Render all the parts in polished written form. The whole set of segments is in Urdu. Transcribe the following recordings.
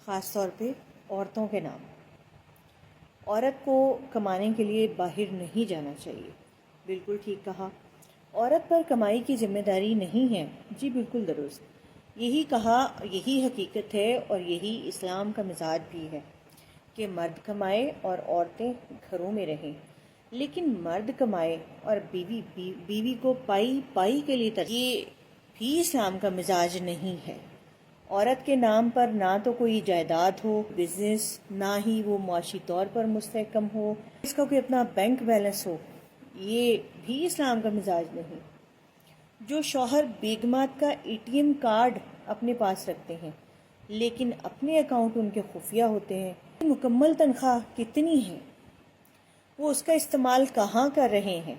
خاص طور پہ عورتوں کے نام۔ عورت کو کمانے کے لیے باہر نہیں جانا چاہیے، بالکل ٹھیک کہا۔ عورت پر کمائی کی ذمہ داری نہیں ہے، جی بالکل درست، یہی کہا، یہی حقیقت ہے اور یہی اسلام کا مزاج بھی ہے کہ مرد کمائے اور عورتیں گھروں میں رہیں، لیکن مرد کمائے اور بیوی کو پائی کے لیے یہ بھی اسلام کا مزاج نہیں ہے۔ عورت کے نام پر نہ تو کوئی جائیداد ہو، بزنس، نہ ہی وہ معاشی طور پر مستحکم ہو، اس کا کوئی اپنا بینک بیلنس ہو، یہ بھی اسلام کا مزاج نہیں۔ جو شوہر بیگمات کا ATM کارڈ اپنے پاس رکھتے ہیں لیکن اپنے اکاؤنٹ ان کے خفیہ ہوتے ہیں، مکمل تنخواہ کتنی ہے، وہ اس کا استعمال کہاں کر رہے ہیں،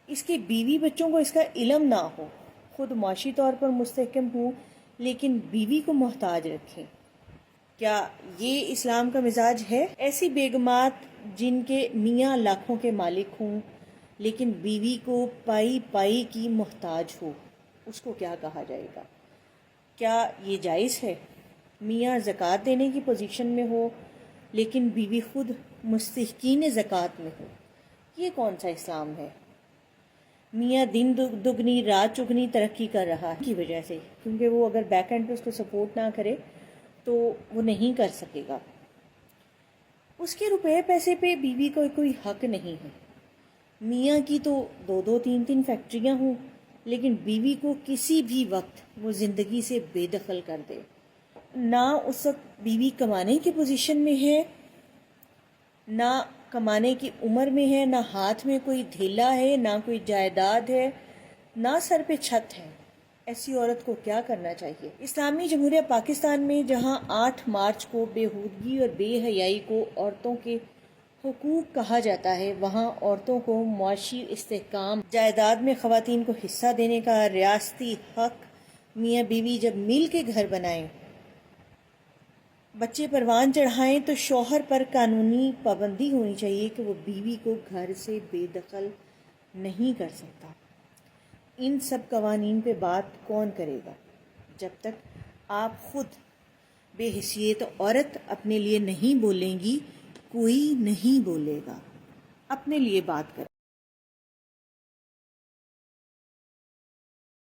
اس کی بیوی بچوں کو اس کا علم نہ ہو، خود معاشی طور پر مستحکم ہوں لیکن بیوی کو محتاج رکھیں، کیا یہ اسلام کا مزاج ہے؟ ایسی بیگمات جن کے میاں لاکھوں کے مالک ہوں لیکن بیوی کو پائی کی محتاج ہو، اس کو کیا کہا جائے گا؟ کیا یہ جائز ہے؟ میاں زکوٰۃ دینے کی پوزیشن میں ہو لیکن بیوی خود مستحقین زکوٰۃ میں ہو، یہ کون سا اسلام ہے؟ میاں دن دگنی رات چگنی ترقی کر رہا ہے کی وجہ سے، کیونکہ وہ اگر بیک اینڈ پہ اس کو سپورٹ نہ کرے تو وہ نہیں کر سکے گا۔ اس کے روپے پیسے پہ بیوی کو کوئی حق نہیں ہے۔ میاں کی تو دو تین فیکٹریاں ہوں لیکن بیوی کو کسی بھی وقت وہ زندگی سے بے دخل کر دے، نہ اس وقت بیوی کمانے کی پوزیشن میں ہے، نہ کمانے کی عمر میں ہے، نہ ہاتھ میں کوئی دھیلا ہے، نہ کوئی جائیداد ہے، نہ سر پہ چھت ہے، ایسی عورت کو کیا کرنا چاہیے؟ اسلامی جمہوریہ پاکستان میں جہاں 8 مارچ کو بےہودگی اور بے حیائی کو عورتوں کے حقوق کہا جاتا ہے، وہاں عورتوں کو معاشی استحکام، جائیداد میں خواتین کو حصہ دینے کا ریاستی حق، میاں بیوی جب مل کے گھر بنائیں، بچے پروان چڑھائیں تو شوہر پر قانونی پابندی ہونی چاہیے کہ وہ بیوی کو گھر سے بے دخل نہیں کر سکتا۔ ان سب قوانین پہ بات کون کرے گا جب تک آپ خود بے حیثیت عورت اپنے لیے نہیں بولیں گی؟ کوئی نہیں بولے گا، اپنے لیے بات کریں۔